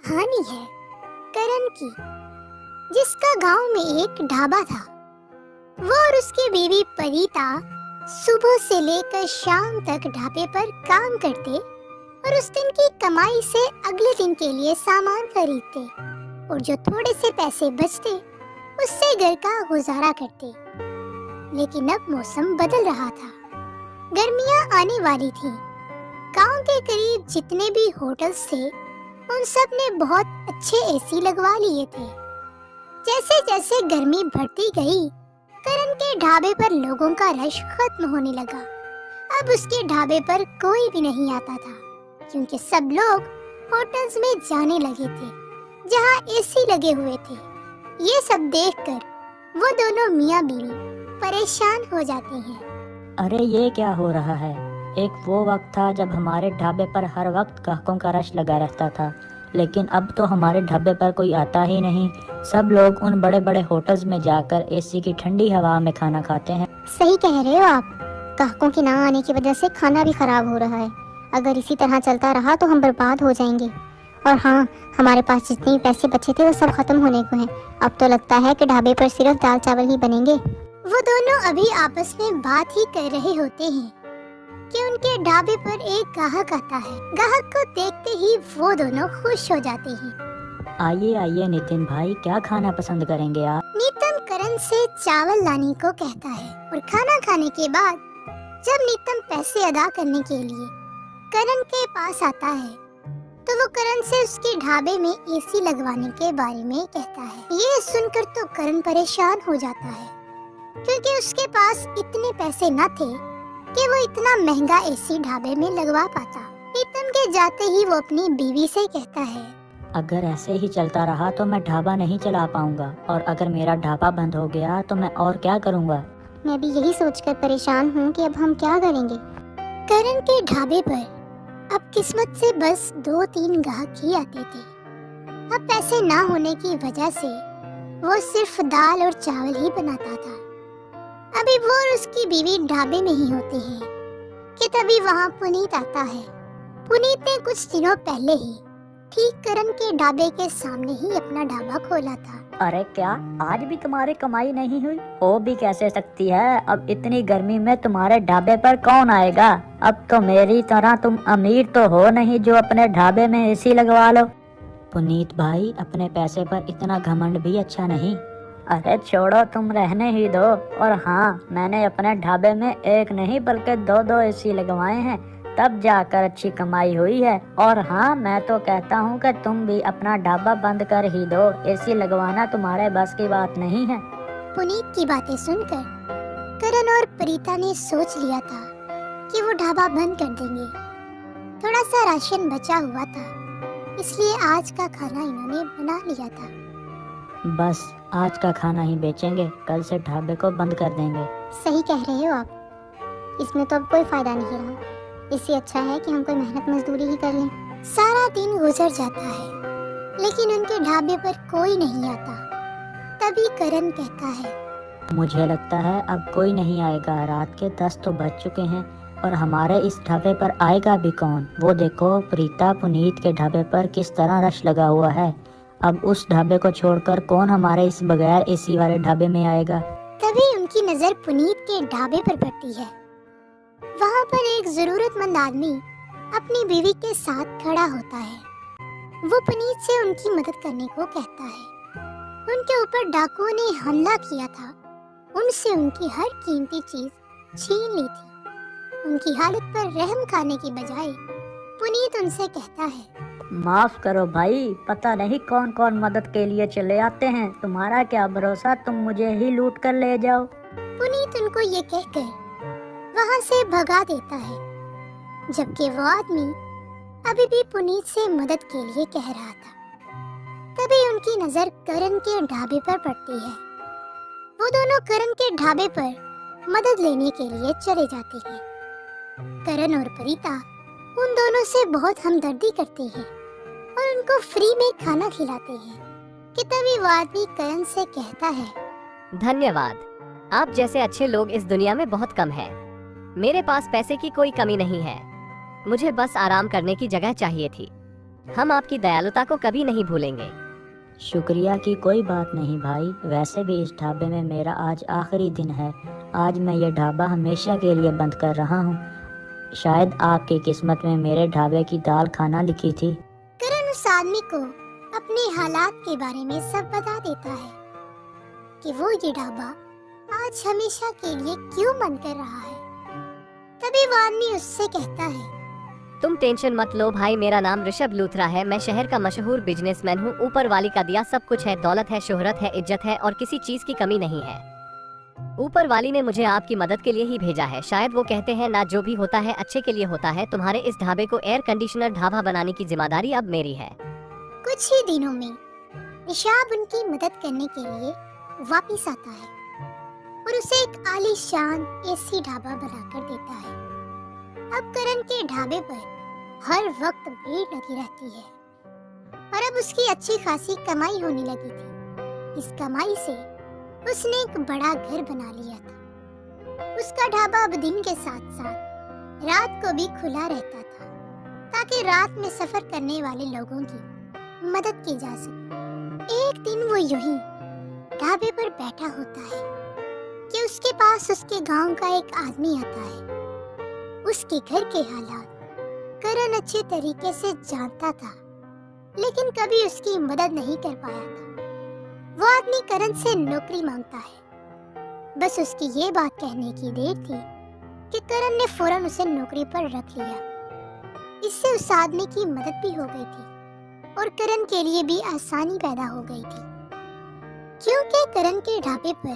कहानी है करण की, जिसका गांव में एक ढाबा था। वो और उसकी बीवी परिता सुबह से लेकर शाम तक ढाबे पर काम करते और उस दिन की कमाई से अगले दिन के लिए सामान खरीदते और जो थोड़े से पैसे बचते उससे घर का गुजारा करते। लेकिन अब मौसम बदल रहा था, गर्मियां आने वाली थी। गांव के करीब जितने भी होटल्स थे उन सब ने बहुत अच्छे एसी लगवा लिए थे। जैसे जैसे गर्मी बढ़ती गई, करण के ढाबे पर लोगों का रश खत्म होने लगा। अब उसके ढाबे पर कोई भी नहीं आता था क्योंकि सब लोग होटल्स में जाने लगे थे जहां एसी लगे हुए थे। ये सब देखकर वो दोनों मियां बीवी परेशान हो जाते हैं। अरे ये क्या हो रहा है? एक वो वक्त था जब हमारे ढाबे पर हर वक्त ग्राहकों का रश लगा रहता था, लेकिन अब तो हमारे ढाबे पर कोई आता ही नहीं। सब लोग उन बड़े बड़े होटल्स में जाकर एसी की ठंडी हवा में खाना खाते हैं। सही कह रहे हो आप, ग्राहकों के ना आने की वजह से खाना भी खराब हो रहा है। अगर इसी तरह चलता रहा तो हम बर्बाद हो जाएंगे। और हाँ, हमारे पास जितने भी पैसे बचे थे वो सब खत्म होने को हैं। अब तो लगता है कि ढाबे पर सिर्फ दाल चावल ही बनेंगे। वो दोनों अभी आपस में बात ही कर रहे होते हैं कि उनके ढाबे पर एक ग्राहक आता है। ग्राहक को देखते ही वो दोनों खुश हो जाते हैं। आइए आइए नितिन भाई, क्या खाना पसंद करेंगे आप? नीतम करण से चावल लाने को कहता है और खाना खाने के बाद जब नीतम पैसे अदा करने के लिए करण के पास आता है तो वो करण से उसके ढाबे में एसी लगवाने के बारे में कहता है। ये सुनकर तो करण परेशान हो जाता है क्योंकि उसके पास इतने पैसे न थे कि वो इतना महंगा एसी ढाबे में लगवा पाता। नीतम के जाते ही वो अपनी बीवी से कहता है, अगर ऐसे ही चलता रहा तो मैं ढाबा नहीं चला पाऊंगा, और अगर मेरा ढाबा बंद हो गया तो मैं और क्या करूंगा? मैं भी यही सोचकर परेशान हूँ कि अब हम क्या करेंगे। करण के ढाबे पर अब किस्मत से बस 2-3 ग्राहक ही आते थे। अब पैसे ना होने की वजह से वो सिर्फ दाल और चावल ही बनाता था। अभी वो और उसकी बीवी ढाबे में ही होते हैं कि तभी वहाँ पुनीत आता है। पुनीत ने कुछ दिनों पहले ही ठीक करण के ढाबे के सामने ही अपना ढाबा खोला था। अरे क्या आज भी तुम्हारी कमाई नहीं हुई? हो भी कैसे सकती है? अब इतनी गर्मी में तुम्हारे ढाबे पर कौन आएगा? अब तो मेरी तरह तुम अमीर तो हो नहीं जो अपने ढाबे में एसी लगवा लो। पुनीत भाई, अपने पैसे पर इतना घमंड भी अच्छा नहीं। अरे छोड़ो, तुम रहने ही दो। और हाँ, मैंने अपने ढाबे में एक नहीं बल्कि 2-2 एसी लगवाए हैं, तब जाकर अच्छी कमाई हुई है। और हाँ, मैं तो कहता हूँ कि तुम भी अपना ढाबा बंद कर ही दो। एसी लगवाना तुम्हारे बस की बात नहीं है। पुनीत की बातें सुनकर करण और परिता ने सोच लिया था कि वो ढाबा बंद कर देंगे। थोड़ा सा राशन बचा हुआ था, इसलिए आज का खाना इन्होंने बना लिया था। बस आज का खाना ही बेचेंगे, कल से ढाबे को बंद कर देंगे। सही कह रहे हो आप, इसमें तो अब कोई फायदा नहीं रहा। इससे अच्छा है कि हम कोई मेहनत मजदूरी ही कर लें। सारा दिन गुजर जाता है लेकिन उनके ढाबे पर कोई नहीं आता। तभी करण कहता है, मुझे लगता है अब कोई नहीं आएगा। रात के 10 तो बज चुके हैं और हमारे इस ढाबे पर आएगा भी कौन? वो देखो, प्रीता पुनीत के ढाबे पर किस तरह रश लगा हुआ है। अब उस ढाबे को छोड़कर कौन हमारे इस बगैर एसी वाले ढाबे में आएगा? तभी उनकी नजर पुनीत के ढाबे पर पड़ती है। वहाँ पर एक जरूरतमंद आदमी अपनी बीवी के साथ खड़ा होता है। वो पुनीत से उनकी मदद करने को कहता है। उनके ऊपर डाकुओं ने हमला किया था, उनसे उनकी हर कीमती चीज छीन ली थी। उनकी हालत पर रहम खाने की बजाय पुनीत उनसे कहता है, माफ करो भाई, पता नहीं कौन कौन मदद के लिए चले आते हैं। तुम्हारा क्या भरोसा, तुम मुझे ही लूट कर ले जाओ। पुनीत उनको ये कहकर वहाँ से भगा देता है, जबकि वो आदमी अभी भी पुनीत से मदद के लिए कह रहा था। तभी उनकी नजर करण के ढाबे पर पड़ती है। वो दोनों करण के ढाबे पर मदद लेने के लिए चले जाते हैं। करण और परिता उन दोनों से बहुत हमदर्दी करते हैं और उनको फ्री में खाना खिलाते हैं कि तभी वो आदमी करण से कहता है, धन्यवाद, आप जैसे अच्छे लोग इस दुनिया में बहुत कम हैं। मेरे पास पैसे की कोई कमी नहीं है, मुझे बस आराम करने की जगह चाहिए थी। हम आपकी दयालुता को कभी नहीं भूलेंगे। शुक्रिया की कोई बात नहीं भाई, वैसे भी इस ढाबे में मेरा आज आखिरी दिन है। आज मैं ये ढाबा हमेशा के लिए बंद कर रहा हूँ। शायद आपकी किस्मत में मेरे ढाबे की दाल खाना लिखी थी। करण उस आदमी को अपने हालात के बारे में सब बता देता है कि वो ये ढाबा आज हमेशा के लिए क्यों बंद कर रहा है। तभी वो आदमी उससे कहता है, तुम टेंशन मत लो भाई, मेरा नाम ऋषभ लूथरा है। मैं शहर का मशहूर बिजनेसमैन हूँ। ऊपर वाली का दिया सब कुछ है, दौलत है, शोहरत है, इज्जत है और किसी चीज की कमी नहीं है। ऊपर वाली ने मुझे आपकी मदद के लिए ही भेजा है। शायद वो कहते हैं ना, जो भी होता है अच्छे के लिए होता है। तुम्हारे इस ढाबे को एयर कंडीशनर ढाबा बनाने की जिम्मेदारी अब मेरी है। कुछ ही दिनों में ऋषभ उनकी मदद करने के लिए वापिस आता है और उसे एक आलीशान एसी ढाबा बनाकर देता है। अब करण के ढाबे पर हर वक्त भीड़ लगी रहती है और अब उसकी अच्छी खासी कमाई होने लगी थी। इस कमाई से उसने एक बड़ा घर बना लिया था। उसका ढाबा अब दिन के साथ साथ रात को भी खुला रहता था, ताकि रात में सफर करने वाले लोगों की मदद की जा सके। एक दिन वो यूं ही ढाबे पर बैठा होता है कि उसके पास उसके गांव का एक आदमी आता है। उसके घर के हालात करण अच्छे तरीके से जानता था, लेकिन कभी उसकी मदद नहीं कर पाया था। वो आदमी करण से नौकरी मांगता है। बस उसकी ये बात कहने की देर थी कि करण ने फौरन उसे नौकरी पर रख लिया। इससे उस आदमी की मदद भी हो गई थी और करण के लिए भी आसानी पैदा हो गई थी, क्योंकि करण के ढाबे पर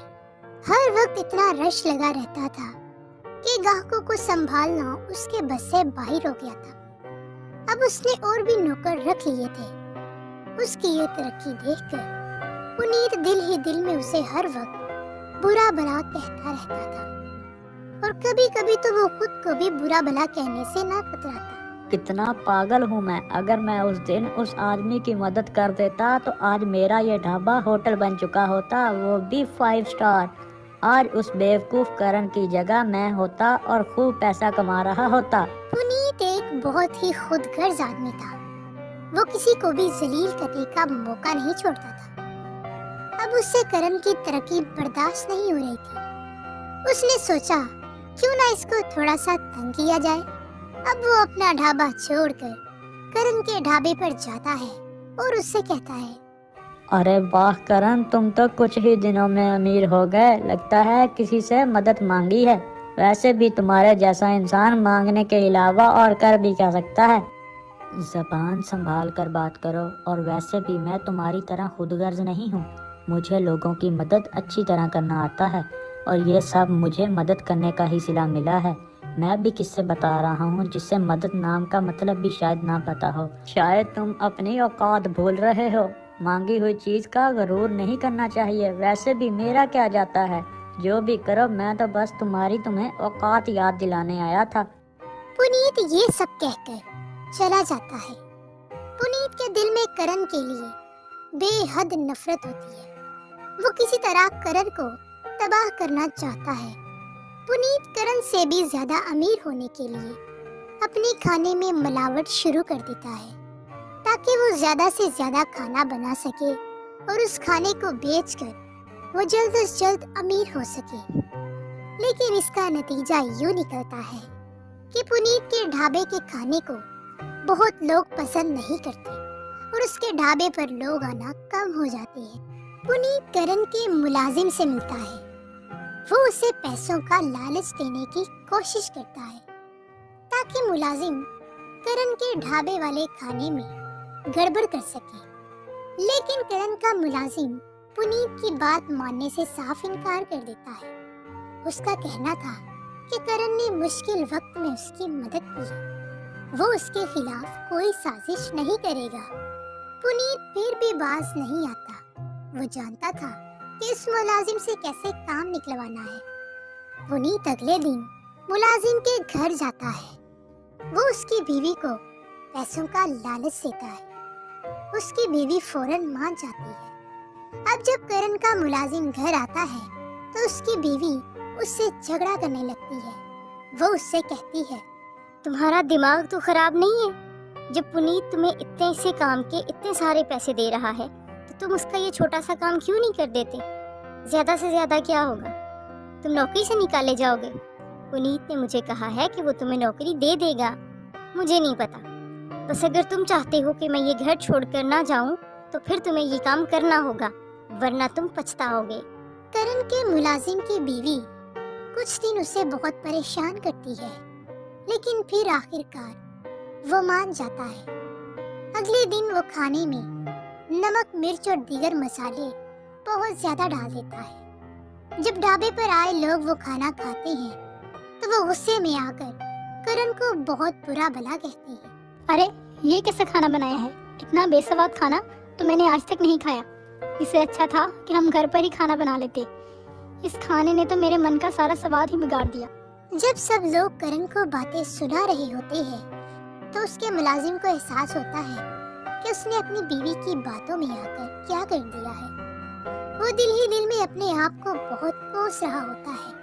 हर वक्त इतना रश लगा रहता था कि ग्राहकों को संभालना उसके बस से बाहर हो गया था। अब उसने और भी नौकर रख लिए थे। उसकी ये तरक्की देखकर पुनीत दिल ही दिल में उसे हर वक्त बुरा भला कहता रहता था और कभी कभी तो वो खुद को भी बुरा भला कहने से ना कतराता। कितना पागल हूँ मैं। अगर मैं उस दिन उस आदमी की मदद कर देता तो आज मेरा ये ढाबा होटल बन चुका होता, वो भी 5 स्टार। आज उस बेवकूफ करण की जगह मैं होता और खूब पैसा कमा रहा होता। पुनीत एक बहुत ही खुदगर्ज आदमी था। वो किसी को भी जलील करने का मौका नहीं छोड़ता था। अब उससे करण की तरक्की बर्दाश्त नहीं हो रही थी। उसने सोचा क्यों ना इसको थोड़ा सा तंग किया जाए। अब वो अपना ढाबा छोड़कर करण के ढाबे पर जाता है और उससे कहता है, अरे वाह करण, तुम तो कुछ ही दिनों में अमीर हो गए। लगता है किसी से मदद मांगी है। वैसे भी तुम्हारे जैसा इंसान मांगने के अलावा और कर भी क्या सकता है। ज़बान संभाल कर बात करो। और वैसे भी मैं तुम्हारी तरह खुदगर्ज नहीं हूँ। मुझे लोगों की मदद अच्छी तरह करना आता है और ये सब मुझे मदद करने का ही सिला मिला है। मैं भी किससे बता रहा हूँ जिससे मदद नाम का मतलब भी शायद ना पता हो। शायद तुम अपनी औकात भूल रहे हो। मांगी हुई चीज का गरूर नहीं करना चाहिए। वैसे भी मेरा क्या जाता है, जो भी करो, मैं तो बस तुम्हें औकात याद दिलाने आया था। पुनीत ये सब कहकर चला जाता है। पुनीत के दिल में करण के लिए बेहद नफरत होती है। वो किसी तरह करण को तबाह करना चाहता है। पुनीत करण से भी ज्यादा अमीर होने के लिए अपने खाने में मिलावट शुरू कर देता है, ताकि वो ज्यादा से ज्यादा खाना बना सके और उस खाने को बेचकर वो जल्द से जल्द अमीर हो सके। लेकिन इसका नतीजा यूं निकलता है कि पुनीत के ढाबे के खाने को बहुत लोग पसंद नहीं करते और उसके ढाबे पर लोग आना कम हो जाते हैं। पुनीत करण के मुलाजिम से मिलता है। वो उसे पैसों का लालच देने की कोशिश करता है, ताकि मुलाजिम करण के ढाबे वाले खाने में गड़बड़ कर सके। लेकिन करण का मुलाजिम पुनीत की बात मानने से साफ इनकार कर देता है। उसका कहना था कि करण ने मुश्किल वक्त में उसकी मदद की है। वो उसके खिलाफ कोई साजिश नहीं करेगा। पुनीत फिर भी बाज नहीं आता। वो जानता था कि इस मुलाजिम से कैसे काम निकलवाना है। पुनीत अगले दिन मुलाजिम के घर जाता है। वो उसकी बीवी को पैसों का लालच देता है। उसकी बीवी फौरन मान जाती है। अब जब करण का मुलाजिम घर आता है तो उसकी बीवी उससे झगड़ा करने लगती है। वो उससे कहती है, तुम्हारा दिमाग तो खराब नहीं है? जब पुनीत तुम्हें इतने से काम के इतने सारे पैसे दे रहा है तो तुम उसका ये छोटा सा काम क्यों नहीं कर देते? ज्यादा से ज्यादा क्या होगा, तुम नौकरी से निकाले जाओगे। पुनीत ने मुझे कहा है कि वो तुम्हें नौकरी दे देगा, मुझे नहीं पता। बस अगर तुम चाहते हो कि मैं ये घर छोड़कर ना जाऊं तो फिर तुम्हें ये काम करना होगा, वरना तुम पछताओगे। करण के मुलाजिम की बीवी कुछ दिन उसे बहुत परेशान करती है, लेकिन फिर आखिरकार वो मान जाता है। अगले दिन वो खाने में नमक, मिर्च और दीगर मसाले बहुत ज्यादा डाल देता है। जब ढाबे पर आए लोग वो खाना खाते हैं तो वो गुस्से में आकर करण को बहुत बुरा भला कहते हैं। अरे ये कैसा खाना बनाया है, इतना बेस्वाद खाना तो मैंने आज तक नहीं खाया। इससे अच्छा था कि हम घर पर ही खाना बना लेते। इस खाने ने तो मेरे मन का सारा स्वाद ही बिगाड़ दिया। जब सब लोग करण को बातें सुना रहे होते हैं तो उसके मुलाजिम को एहसास होता है कि उसने अपनी बीवी की बातों में आकर क्या कर दिया है। वो दिल ही दिल में अपने आप को बहुत कोस रहा होता है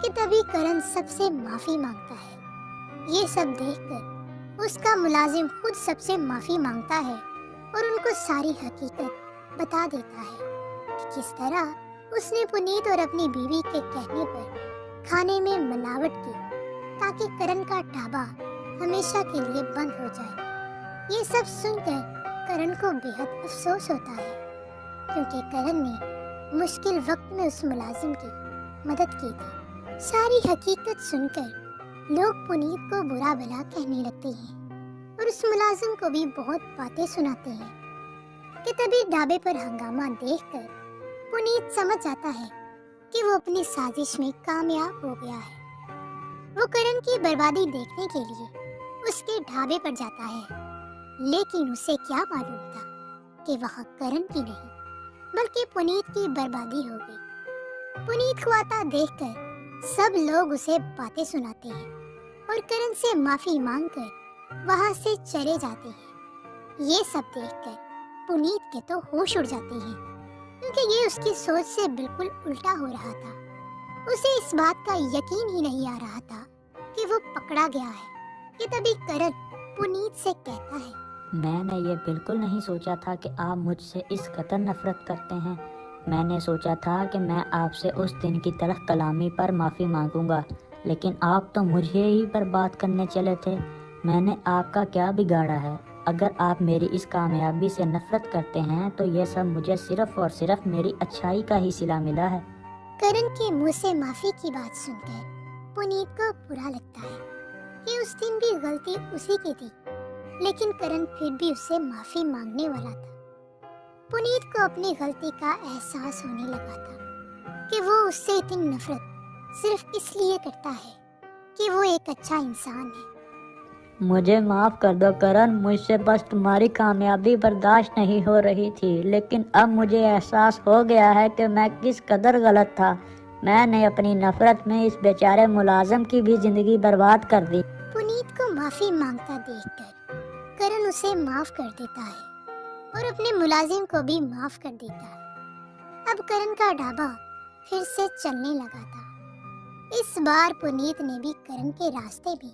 कि तभी करण सबसे माफी मांगता है। ये सब देखकर उसका मुलाजिम खुद सबसे माफी मांगता है और उनको सारी हकीकत बता देता है कि किस तरह उसने पुनीत और अपनी बीवी के कहने पर खाने में मिलावट की ताकि करण का ढाबा हमेशा के लिए बंद हो जाए। ये सब सुनकर करण को बेहद अफसोस होता है, क्योंकि करण ने मुश्किल वक्त में उस मुलाजिम की मदद की थी। सारी हकीकत सुनकर लोग पुनीत को बुरा भला कहने लगते हैं और उस मुलाजिम को भी बहुत बातें सुनाते हैं कि तभी ढाबे पर हंगामा देखकर पुनीत समझ जाता है कि वो अपनी साजिश में कामयाब हो गया है। वो करण की बर्बादी देखने के लिए उसके ढाबे पर जाता है, लेकिन उसे क्या मालूम था कि वहाँ करण की नहीं बल्कि पुनीत की बर्बादी हो गई। पुनीत को आता देखकर सब लोग उसे बातें सुनाते हैं और करण से माफी मांगकर वहाँ से चले जाते हैं। ये सब देखकर पुनीत के तो होश उड़ जाते हैं, क्योंकि ये उसकी सोच से बिल्कुल उल्टा हो रहा था। उसे इस बात का यकीन ही नहीं आ रहा था कि वो पकड़ा गया है कि तभी करण पुनीत से कहता है, मैंने ये बिल्कुल नहीं सोचा था कि आप मुझसे इस कदर नफरत करते हैं। मैंने सोचा था कि मैं आपसे उस दिन की तरह कलामी पर माफ़ी मांगूंगा, लेकिन आप तो मुझे ही बर्बाद करने चले थे। मैंने आपका क्या बिगाड़ा है? अगर आप मेरी इस कामयाबी से नफरत करते हैं तो ये सब मुझे सिर्फ और सिर्फ मेरी अच्छाई का ही सिला मिला है। करण के मुंह से माफी की बात सुनकर पुनीत को बुरा लगता है कि उस दिन भी गलती उसी की थी, लेकिन करण फिर भी उससे माफी मांगने वाला था। पुनीत को अपनी गलती का एहसास होने लगा था कि वो उससे इतनी नफरत सिर्फ इसलिए करता है कि वो एक अच्छा इंसान है। मुझे माफ़ कर दो करण, मुझसे बस तुम्हारी कामयाबी बर्दाश्त नहीं हो रही थी, लेकिन अब मुझे एहसास हो गया है कि मैं किस कदर गलत था। मैंने अपनी नफरत में इस बेचारे मुलाजिम की भी जिंदगी बर्बाद कर दी। पुनीत को माफी मांगता देखकर करण उसे माफ कर देता है और अपने मुलाजिम को भी माफ कर देता है। अब करण का ढाबा फिर से चलने लगा था। इस बार पुनीत ने भी करण के रास्ते में